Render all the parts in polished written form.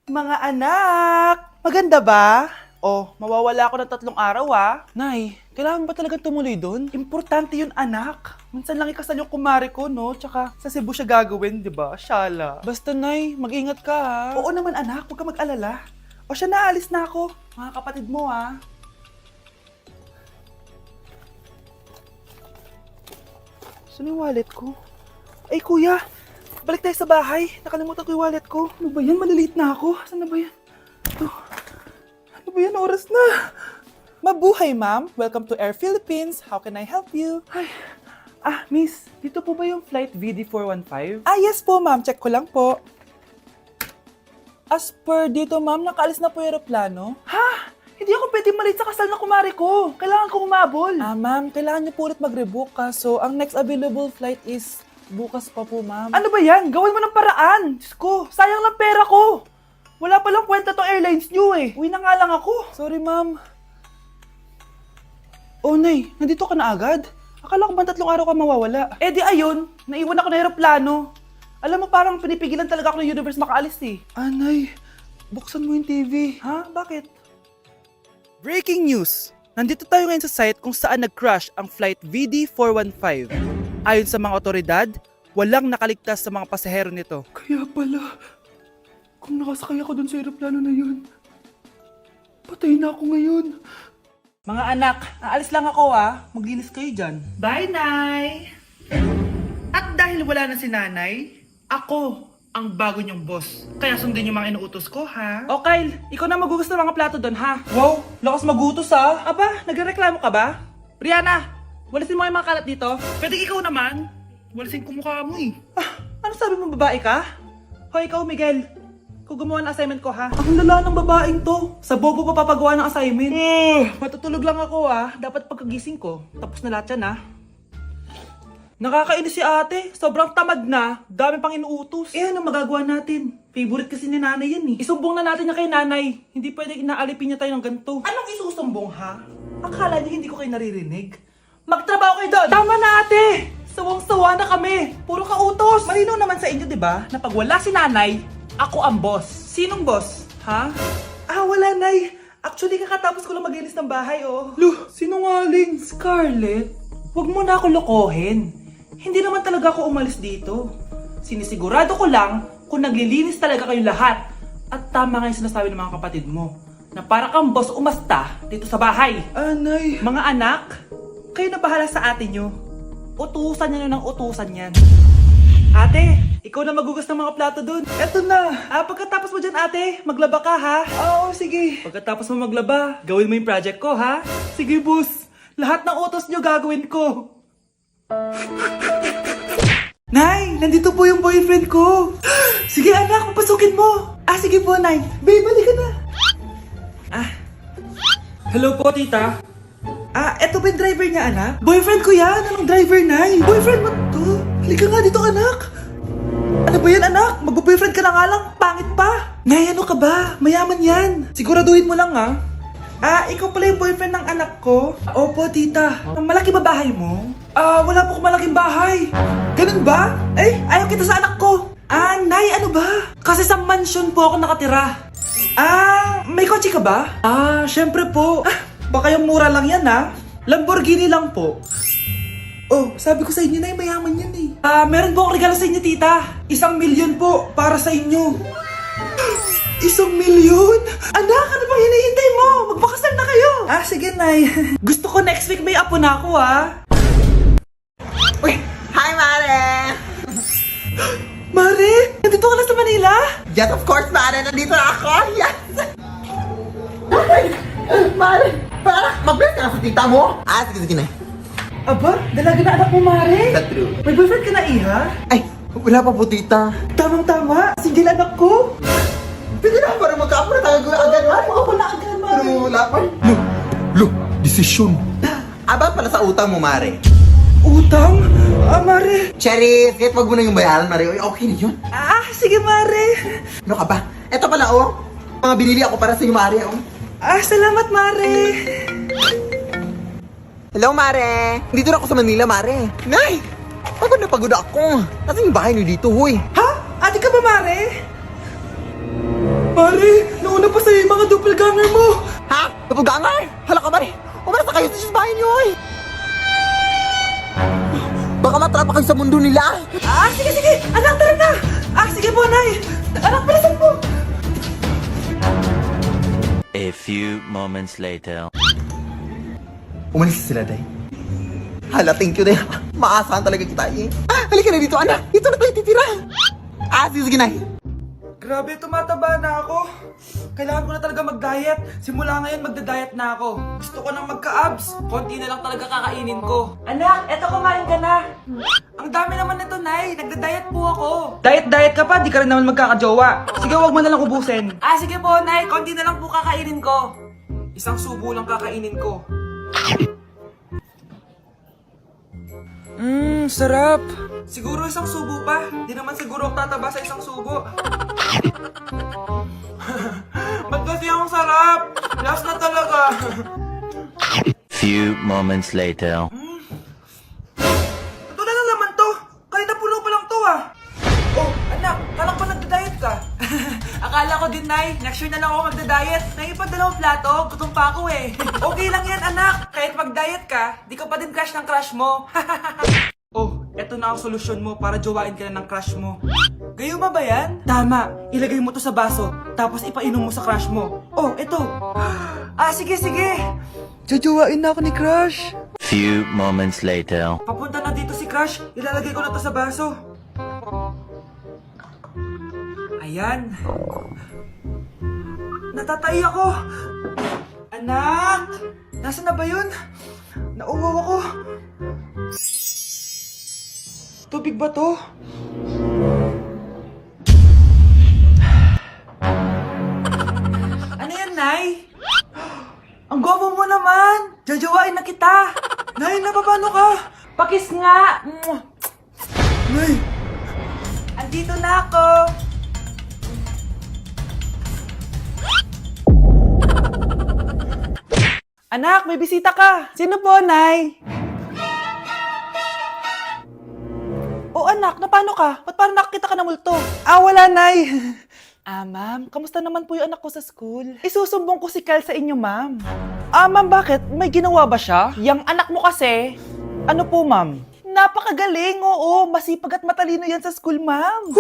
Mga anak! Maganda ba? Oh, mawawala ako ng 3 araw Nay, kailangan ba talaga tumuloy doon? Importante yun, anak. Minsan lang ikasal yung kumare ko, no? Tsaka sa Cebu siya gagawin, di ba? Shala. Basta, Nay, mag-ingat ka, ha? Oo naman, anak. Huwag ka mag-alala. O siya, naalis na ako. Mga kapatid mo, ha? Saan yung wallet ko? Ay, kuya! Balik tayo sa bahay. Nakalimutan ko yung wallet ko. Ano ba yan? Maliliit na ako. Saan na ba yan? Ito. Ano ba yan? Oras na. Mabuhay, ma'am. Welcome to Air Philippines. How can I help you? Ay. Miss. Dito po ba yung flight VD415? Yes po, ma'am. Check ko lang po. As per dito, ma'am, nakaalis na po yung aeroplano. Ha? Hindi ako pwede malit sa kasal na kumari ko. Kailangan ko umabol. Ma'am, kailangan niyo po ulit mag-rebook ka. So, ang next available flight is bukas pa po, ma'am. Ano ba yan? Gawin mo ng paraan. Diyos ko, sayang lang pera ko. Wala palang kwenta tong airlines niyo eh. Uwi na nga lang ako. Sorry, ma'am. Oh, Nay, nandito ka na agad? Akala ko ba 3 araw ka mawawala? Eh di ayun, naiwan ako ng aeroplano. Alam mo, parang pinipigilan talaga ako ng universe makaalis eh. Nay, buksan mo yung TV. Ha? Bakit? Breaking news! Nandito tayo ngayon sa site kung saan nag-crash ang flight VD415. Ayon sa mga otoridad, walang nakaligtas sa mga pasahero nito. Kaya pala, kung nakasakay ako dun sa aeroplano na yun, patay na ako ngayon. Mga anak, aalis lang ako Maglinis kayo dyan. Bye, Nay! At dahil wala na si Nanay, ako ang bago niyong boss. Kaya sundin yung mga inuutos ko, ha? O Kyle, ikaw na magugas ng mga plato doon, ha? Wow, lakas magutos, ha? Aba, nagreklamo ka ba? Brianna, walisin mo yung mga kalat dito. Pwede ikaw naman. Walisin ko mukha mo eh. Ano sabi mo, babae ka? Hoy, ikaw, Miguel. Kung gumawa ng assignment ko, ha? Ang lala ng babaeng to. Sa bobo pa papagawa ng assignment. Matutulog lang ako, Dapat pagkagising ko, tapos na lahat yan, Nakakainis si ate. Sobrang tamad na. Dami pang inuutos. Ano magagawa natin? Favorite kasi ni nanay yan eh. Isumbong na natin niya kay nanay. Hindi pwede inaalipin niya tayo ng ganito. Anong isusumbong, ha? Akala niyo hindi ko kayo naririnig? Magtrabaho kayo doon! Tama na, ate! Sawang-sawa na kami. Puro kautos. Malinaw naman sa inyo, di ba? Na pag wala si nanay, ako ang boss. Sinong boss? Ha? Wala, nay. Actually, kakatapos ko lang maglinis ng bahay, Luh, sinungaling. Scarlett, huwag mo na ako lokohin. Hindi naman talaga ako umalis dito. Sinisigurado ko lang kung naglilinis talaga kayo lahat. At tama nga yung sinasabi ng mga kapatid mo, na para kang boss umasta dito sa bahay. Nay. Mga anak, kayo na bahala sa ate nyo. Utusan nyo ng utusan yan. Ate, ikaw na magugas ng mga plato dun. Eto na. Pagkatapos mo dyan, ate, maglaba ka, ha? Oo, sige. Pagkatapos mo maglaba, gawin mo yung project ko, ha? Sige, boss. Lahat ng utos nyo gagawin ko. Nay, nandito po yung boyfriend ko. Sige, anak, papasukin mo. Sige po, Nay. Babe, balik ka na. Hello po, tita. Eto ba yung driver niya, anak? Boyfriend ko yan. Anong driver, Nay? Boyfriend mo to? Halika nga dito, anak. Ano ba yan, anak? Mag-boyfriend ka na nga lang. Pangit pa. Nay, ano ka ba? Mayaman yan. Siguraduhin mo lang, ikaw pala yung boyfriend ng anak ko? Opo, tita. Malaki ba bahay mo? Wala po akong malaking bahay. Ganun ba? Ayaw kita sa anak ko. Nay, ano ba? Kasi sa mansion po ako nakatira. May kotse ka ba? Syempre po. Baka yung mura lang yan, Lamborghini lang po. Sabi ko sa inyo na mayaman yan eh. Meron po akong regalo sa inyo, tita. 1,000,000 po para sa inyo. 1,000,000? Anak, ano bang hinihintay mo? Magpakasal na kayo. Sige, Nay. Gusto ko next week may apo na ako, Uy! Hi, Mare! Mare, nandito ka na sa Manila? Yes, of course, Mare! Nandito na ako! Yes! Mare! Mag-bless ka na sa tita mo? Sige na. Aba, dalaga na anak mo, Mare. That's true. May boyfriend ka na, iha? Ay, wala pa po, tita. Tamang-tama, single anak ko. Pwede na, parang magka-apo na tayo agad, Mare. Oo, na agad, Mare. Pero wala pa. Lo, desisyon. Aba pala sa utang mo, Mare. Utang? Mare. Cherry, kahit wag mo na yung bayaran, Mare. Okay na yun. Sige, Mare. Ano ka ba? Eto pala, mga binili ako para sa iyo, Mare, Salamat, Mare. Hello, Mare! Dito na ako sa Manila, Mare. Nay! Pagod na pagod ako. Nasaan yung bahay niyo dito, huy? Ha? Ate ka ba, Mare? Pare, nauna pa sa'yo yung mga doppelganger mo! Ha? Napugangar? Hala ka mare! Umalas na kayo sa bahay niyo ay! Baka matrapa kayo sa mundo nila! Sige! Anak, tara na! Sige po, Nay! Anak, palasan po! A few moments later. Umalis sila, Day. Hala, thank you, Day. Maasahan talaga kita eh. Halika na dito, anak! Dito na tayo titira! Sige, Nay. Grabe, tumataba na ako. Kailangan ko na talaga mag-diet. Simula ngayon, magda-diet na ako. Gusto ko nang magka-abs. Konti na lang talaga kakainin ko. Anak, eto kumain ka na. Ang dami naman nito, Nay. Nagda-diet po ako. Diet ka pa? Di ka rin naman magkakajowa. Sige, wag mo na lang ubusin. Sige po, Nay. Konti na lang po kakainin ko. Isang subo lang kakainin ko. Sarap. Siguro isang subo pa. Di naman siguro ako tataba sa isang subo. Ba't kasi ang sarap? Last na talaga. Few moments later. Ito na naman to. Kahit napuno pa lang to Oh, anak, kala ko nagda-diet ka. Akala ko din, Nay. Next year na lang ako magda-diet. Naipag-dalawang plato, gutom pa ako eh. Okay lang yan, anak. Kahit mag-diet ka, di ka pa din crush ng crush mo. Oh, eto na ang solusyon mo para jowain ka na ng crush mo. Gayuma ba yan? Tama, ilagay mo to sa baso, tapos ipainom mo sa crush mo. Oh, eto. Sige. Jojowain na ako ni crush. Few moments later. Papunta na dito si crush, ilalagay ko na to sa baso. Ayan. Natatay ako. Anak! Nasaan na ba yun? Nauwaw ako. Tubig ba to? Ano yan, Nay? Ang gwapo mo naman! Jajawain na kita! Nay, napapano ka? Pakis nga! Nay! Andito na ako! Anak, may bisita ka! Sino po, Nay? Oh, anak, napano ka? Ba't parang nakakita ka na multo? Wala, Nay. Ma'am, kamusta naman po yung anak ko sa school? Isusumbong ko si Kyle sa inyo, ma'am. Ma'am, bakit? May ginawa ba siya? Yang anak mo kasi, ano po, ma'am? Napakagaling, oo. Masipag at matalino yan sa school, ma'am.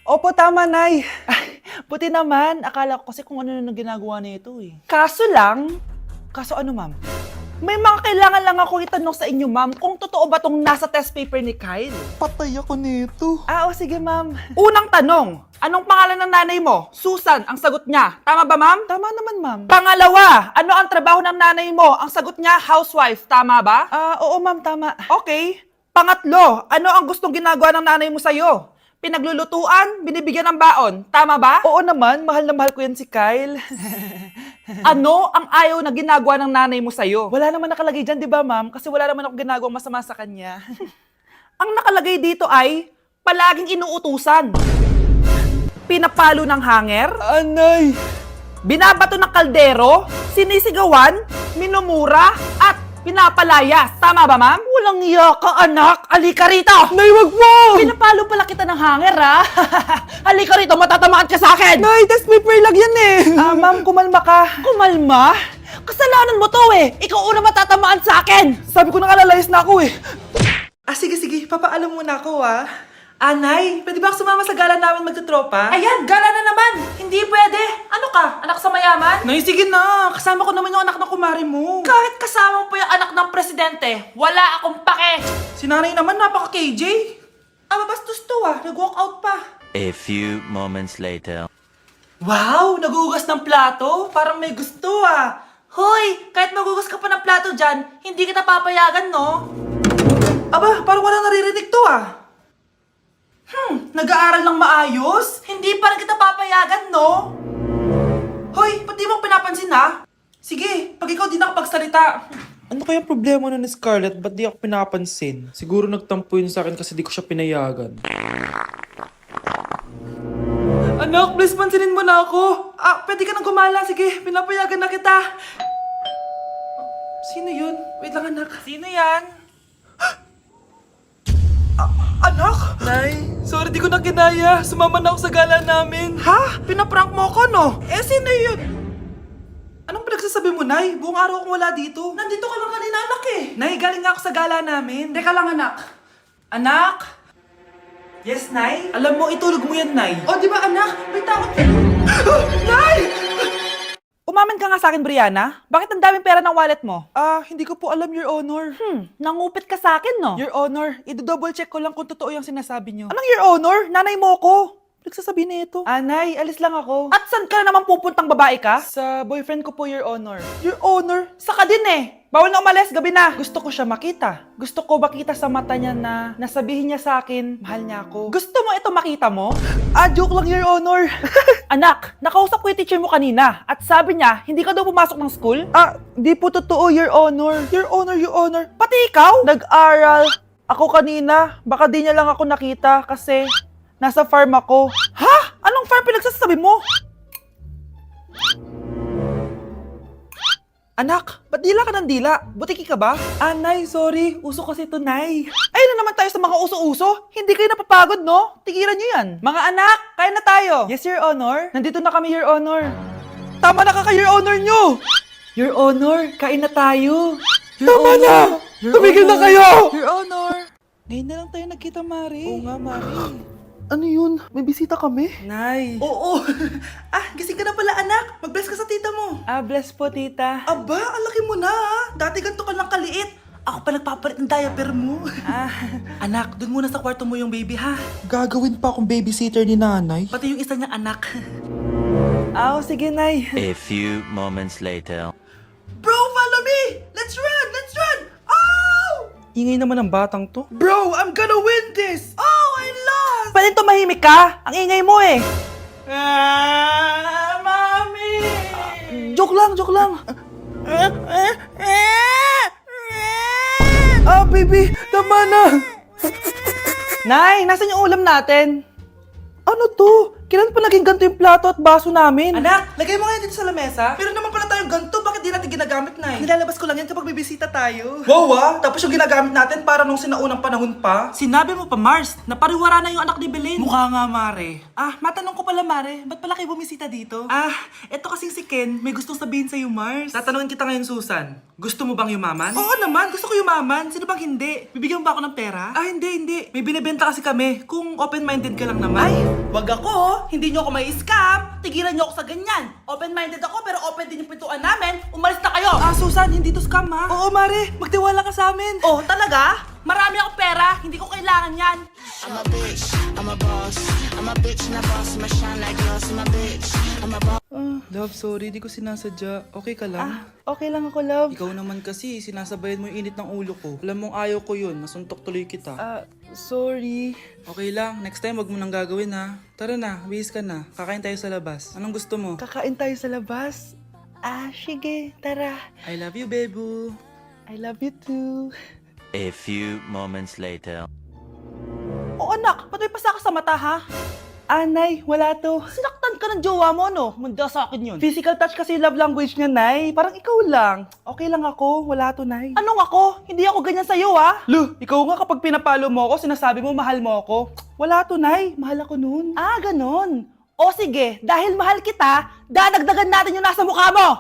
Opo, tama, Nay. Ay, buti naman. Akala ko kasi kung ano na ginagawa nito eh. Kaso ano, ma'am? May mga kailangan lang ako itanong sa inyo, ma'am, kung totoo ba tong nasa test paper ni Kyle? Patay ako nito. Sige, ma'am. Unang tanong, anong pangalan ng nanay mo? Susan, ang sagot niya. Tama ba, ma'am? Tama naman, ma'am. Pangalawa, ano ang trabaho ng nanay mo? Ang sagot niya, housewife. Tama ba? Oo, ma'am, tama. Okay. Pangatlo, ano ang gustong ginagawa ng nanay mo sa'yo? Pinaglulutuan, binibigyan ng baon. Tama ba? Oo naman, mahal na mahal ko yan si Kyle. Ano ang ayaw na ginagawa ng nanay mo sa'yo? Wala naman nakalagay dyan, di ba, ma'am? Kasi wala naman ako ginagawang masama sa kanya. Ang nakalagay dito ay, palaging inuutusan. Pinapalo ng hanger. Anay! Binabato ng kaldero, sinisigawan, minumura, at pinapalayas. Tama ba, ma'am? Walang iya ka, anak. Halika rito! Nay, wag mo! Pinapalo pala kita ng hanger, ha? Halika rito, matatamaan ka sa akin! Nay, test paper lang yan eh! Ma'am, kumalma ka. Kumalma? Kasalanan mo to eh! Ikaw una matatamaan sa akin! Sabi ko nang alalayas na ako eh. Sige. Papaalam muna ako, Nay, pwede ba ako sumama sa gala namin magtutropa? Ayan, gala na naman! Hindi pwede! Ano ka? Anak sa mayaman? Nay, sige na! Kasama ko naman yung anak ng kumari mo. Kahit kasama mo pa yung anak ng presidente, wala akong pake! Si nanay naman, napaka-KJ. Mabastos to nag-walk out pa. A few moments later. Wow, nagugas ng plato? Parang may gusto Hoy, kahit magugas ka pa ng plato dyan, hindi kita papayagan, no? Parang wala naririnig to nag-aaral ng maayos? Hindi pa rin kita papayagan, no? Hoy, ba't di mo pinapansin, Sige, pag ikaw di nakapagsalita. Ano kaya problema nun ni Scarlett? Ba't di ako pinapansin? Siguro nagtampo yun sa akin kasi di ko siya pinayagan. Anak, please pansinin mo na ako. Pwede ka nang gumala. Sige, pinapayagan na kita. Sino yun? Wait lang, anak. Sino yan? Anak? Nay, Sorry, di ko na kinaya. Sumama na ako sa gala namin. Ha? Pinaprank mo ako, no? Eh, sino yun? Anong pinagsasabi mo, Nay? Buong araw akong wala dito. Nandito ka lang kanina, anak eh. Nay, galing nga ako sa gala namin. Teka lang, anak. Anak? Yes, Nay? Alam mo, itulog mo yan, Nay. O, di ba, anak? May takot. Nay! Umamin ka nga sa akin, Brianna. Bakit ang daming pera ng wallet mo? Hindi ko po alam, Your Honor. Nangupit ka sa akin, no? Your Honor, i-double check ko lang kung totoo yung sinasabi niyo. Anong Your Honor? Nanay mo ko. Nagsasabi na ito. Nay, alis lang ako. At saan ka na naman pupuntang babae ka? Sa boyfriend ko po, Your Honor. Your Honor? Saka din eh. Bawal na umalis, gabi na. Gusto ko siya makita. Gusto ko makita sa mata niya na nasabihin niya sa akin, mahal niya ako. Gusto mo ito makita mo? Joke lang, Your Honor. Anak, nakausap ko yung teacher mo kanina at sabi niya, hindi ka daw pumasok ng school? Di po totoo, Your Honor. Your Honor, Your Honor. Pati ikaw? Nag-aral. Ako kanina, baka di niya lang ako nakita kasi nasa farm ako. Ha? Anong farm pinagsasabi mo? Anak, ba't dila ka ng dila? Butiki ka ba? Nay, sorry. Uso kasi to, Nay. Ayun na naman tayo sa mga uso-uso. Hindi kayo napapagod, no? Tigilan nyo yan. Mga anak, kain na tayo. Yes, Your Honor. Nandito na kami, Your Honor. Tama na ka, Your Honor nyo. Your Honor, kain na tayo. Tama na! Tumigil na kayo! Your Honor. Ngayon na lang tayo nagkita, Mari. Oo nga, Mari. Ano yun? May bisita kami? Nay. Oo. Gising ka na pala, anak. Mag-bless ka sa tita mo. Bless po, tita. Aba, ang laki mo na, Dati ganito ka lang kaliit. Ako pa nagpapalit ng diaper mo. Anak, dun muna sa kwarto mo yung baby, ha? Gagawin pa akong babysitter ni nanay? Pati yung isa niyang anak. Sige, Nay. A few moments later. Bro, follow me! Let's run! Let's run! Oh! Ingay naman ng batang to. Bro, I'm gonna win this! Oh, I lost! Pwede tumahimik ka? Ang ingay mo eh. Mami! Joke lang, joke lang. Baby, tama na. Nay, nasan yung ulam natin? Ano to? Kailan pa naging ganito yung plato at baso namin? Anak, lagay mo nga yan dito sa lamesa. Pero naman pala tayong ganito, bakit di natin ginagamit, Nay? Nilalabas ko lang yan kapag bibisita tayo. Wow, tapos yung ginagamit natin para nung sinaunang panahon pa. Sinabi mo pa, Mars, na pariwara na yung anak ni Belen. Mukha nga, Mare. Matanong ko pala, Mare, ba't pala kayo bumisita dito? Eto kasing si Ken, may gustong sabihin sa'yo, Mars. Tatanungin kita ngayon, Susan. Gusto mo bang yumaman? Oo naman, gusto ko yumaman. Sino bang hindi? Bibigyan mo ba ako ng pera? Hindi. May binibenta kasi kami. Kung open-minded ka lang naman. Ay, wag ako. Hindi nyo ako may scam. Tigilan nyo ako sa ganyan. Open-minded ako pero open din yung pintuan namin. Umalis na kayo. Susan, hindi to scam, ha? Oo, Mare. Magtiwala ka sa amin. Oh, talaga? Marami akong pera. Hindi ko kailangan yan. I'm a bitch, I'm a boss. I'm a bitch and a boss, I'm a shine like gloss. I'm a bitch, I'm a boss. Love, sorry, di ko sinasadya. Okay ka lang? Okay lang ako, love. Ikaw naman kasi, sinasabayan mo yung init ng ulo ko. Alam mong ayaw ko yun, nasuntok tuloy kita. Sorry. Okay lang, next time wag mo nang gagawin ha. Tara na, bihis ka na. Kakain tayo sa labas. Anong gusto mo? Kakain tayo sa labas. Sige. Tara. I love you, Bebu. I love you too. A few moments later. Anak, ba't may pasa ka sa mata, ha? Nay, wala to. Sinaktan ka ng jowa mo, no? Manda sa akin yun. Physical touch kasi love language niya, Nay. Parang ikaw lang. Okay lang ako, wala to, Nay. Anong ako? Hindi ako ganyan sa'yo, ha? Ikaw nga kapag pinapalo mo ako, sinasabi mo mahal mo ako. Wala to, Nay. Mahal ako nun. Ganon. O sige, dahil mahal kita, dadagdagan natin yung nasa mukha mo!